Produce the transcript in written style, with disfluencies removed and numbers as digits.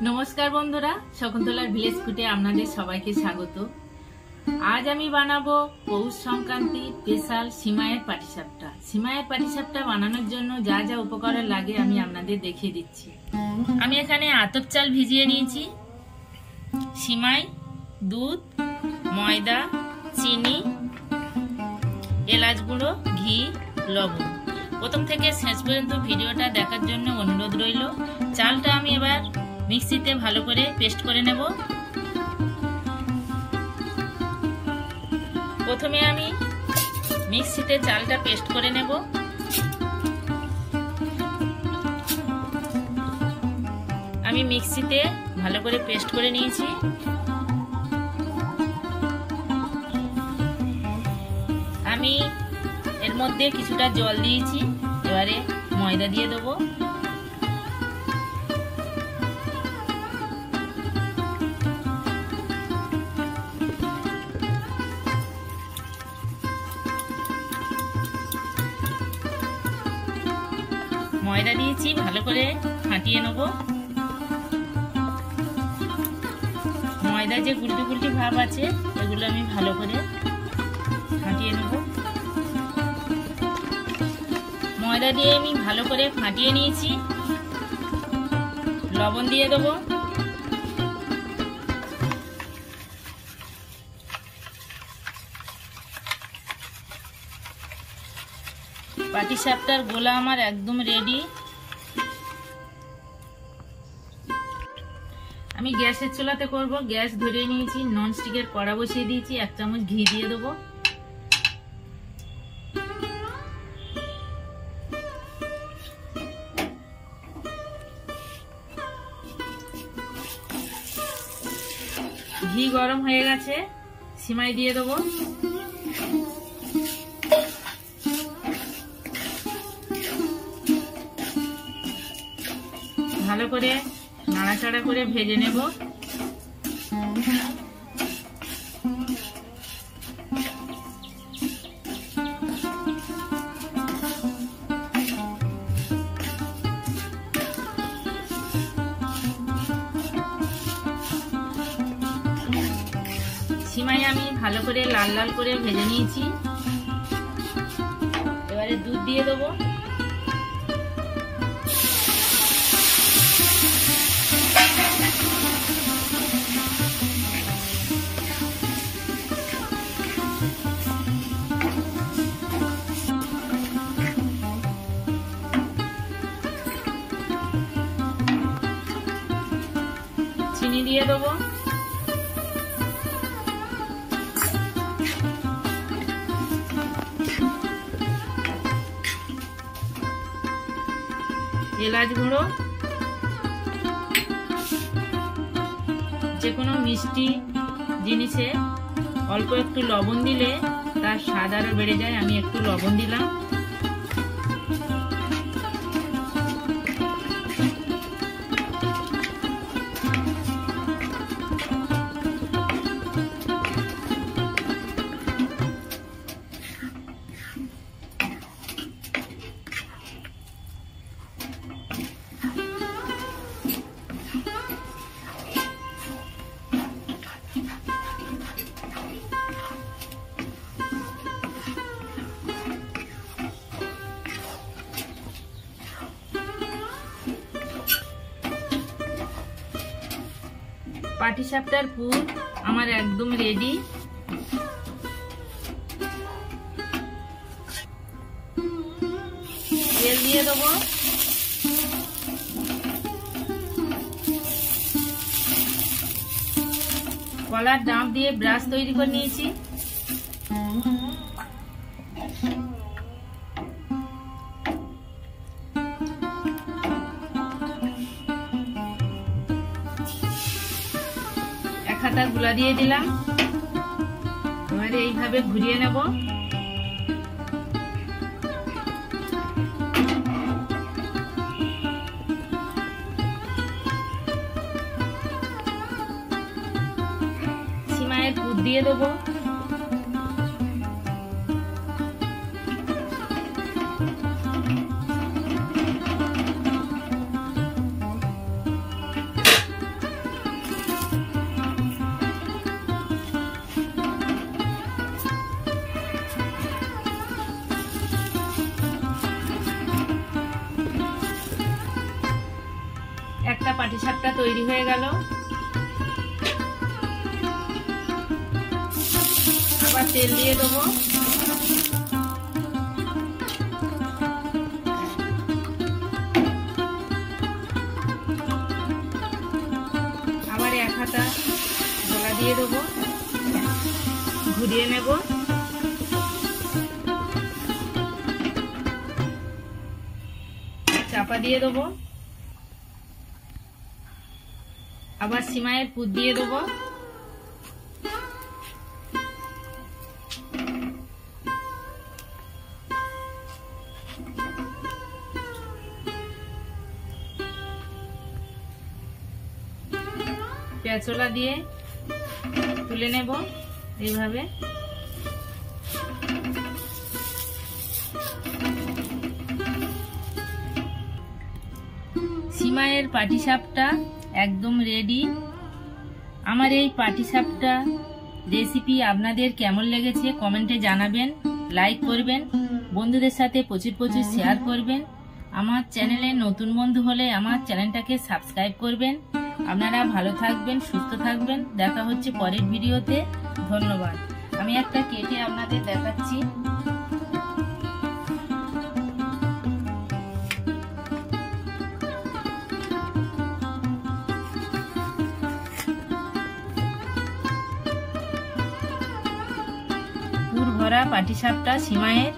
নমস্কার বন্ধুরা, শকুন্তলার ভিলেজ ফুডে আপনাদের সবাইকে স্বাগত। আজ আমি বানাবো পৌষ সংক্রান্তি স্পেশাল সিমাইয়ের পাটিসাপটা। সিমাইয়ের পাটিসাপটা বানানোর জন্য যা যা উপকরণ লাগে আমি আপনাদের দেখিয়ে দিচ্ছি। আমি এখানে আতপ চাল ভিজিয়ে নিয়েছি, সিমাই, দুধ, ময়দা, চিনি, এলাচ গুঁড়ো, ঘি, লবণ। প্রথম থেকে শেষ পর্যন্ত ভিডিওটা দেখার জন্য অনুরোধ রইল। চালটা আমি এবার মিক্সিতে ভালো করে পেস্ট করে নেব। প্রথমে আমি মিক্সিতে চালটা পেস্ট করে নেব। আমি মিক্সিতে ভালো করে পেস্ট করে নিয়েছি। আমি এর মধ্যে কিছুটা জল দিয়েছি, এবারে ময়দা দিয়ে দেবো। ময়দা দিয়েছি, ভালো করে ফাটিয়ে নেব। ময়দা যে গুলটি গুলটি ভাব আছে এগুলো আমি ভালো করে ফাটিয়ে নেব। ময়দা দিয়ে আমি ভালো করে ফাটিয়ে নিয়েছি। লবণ দিয়ে দেবো। পাটিসাপটার গোলা আমার একদম রেডি। আমি গ্যাসের চুলাতে করব। গ্যাস ধরিয়ে নিয়েছি, ননস্টিকের কড়া বসিয়ে দিয়েছি। 1 চামচ ঘি দিয়ে দেবো। ঘি গরম হয়ে গেছে, সিমাই দিয়ে দেবো। ভালো করে নাড়াচাড়া করে ভেজে নেব। সিমাই আমি ভালো করে লাল লাল করে ভেজে নিয়েছি। এবারে দুধ দিয়ে দেবো। চিনি দিয়ে দেবো। এলাচ গুঁড়ো। যে কোনো মিষ্টি জিনিসে অল্প একটু লবণ দিলে তার স্বাদ আরো বেড়ে যায়। আমি একটু লবণ দিলাম। পাটিসাপটার পুর আমার একদম রেডি। তেল দিয়ে দেবো। কলার ডাব দিয়ে ব্রাশ তৈরি করে নিয়েছি। হাতা গুলা দিয়ে দিলাম। এবারে এইভাবে ঘুরিয়ে নেব। সিমাইয়ের পুর দিয়ে দেবো। পাটিসাপটা তৈরি হয়ে গেল। আবার তেল দিয়ে দেবো। আবার এক হাতা গোলা দিয়ে দেবো, ঘুরিয়ে নেব। চাপা দিয়ে দেবো। আবার সিমাইয়ের পুর দিয়ে দেবো। পেঁচলা দিয়ে তুলে নেব এইভাবে। সিমাইয়ের পাটিসাপটা একদম রেডি। আমার এই পাটিসাপটা রেসিপি আপনাদের কেমন লেগেছে কমেন্টে জানাবেন, লাইক করবেন, বন্ধুদের সাথে প্রচুর প্রচুর শেয়ার করবেন। আমার চ্যানেলে নতুন বন্ধু হলে আমার চ্যানেলটাকে সাবস্ক্রাইব করবেন। আপনারা ভালো থাকবেন, সুস্থ থাকবেন। দেখা হচ্ছে পরের ভিডিওতে। ধন্যবাদ। আমি একটা কেটে আপনাদের দেখাচ্ছি। পুর ভরা পাটিসাপটা সিমাইয়ের